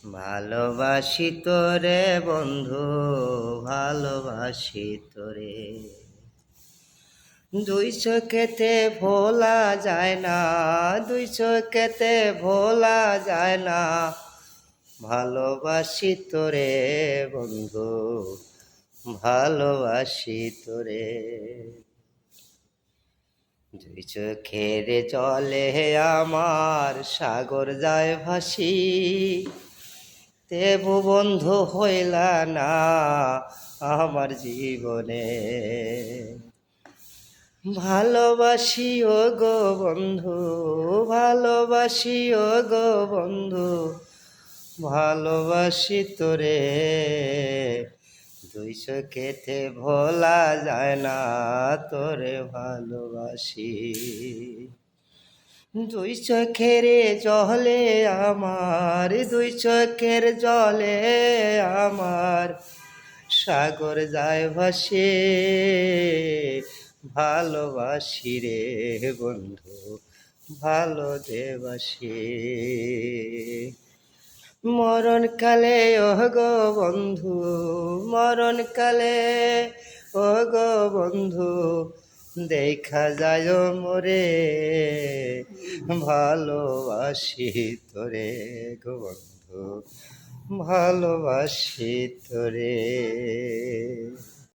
ভালোবাসি তোরে বন্ধু, ভালোবাসি তোরে। দুই চোখেতে ভোলা যায় না, দুই চোখেতে ভোলা যায় না। ভালোবাসি তোরে বন্ধু, ভালোবাসি তোরে। দুই চোখের জলে আমার সাগর যায় ভাসি, দেব বন্ধু হইলা না আমার জীবনে। ভালোবাসি ও গো বন্ধু, ভালোবাসি ও গো বন্ধু, ভালোবাসি তোরে। দুই চোখেতে ভোলা যায় না তোরে ভালোবাসি। দুই চোখের জলে আমার, দুই চোখের জলে আমার সাগর যায় ভাসে। ভালোবাসি রে বন্ধু, ভালো দেবাসি। মরণকালে ও গো বন্ধু, মরণকালে ও গো বন্ধু, দেখা যায় মোরে। ভালোবাসি তোরে গো বন্ধু, ভালোবাসি তোরে।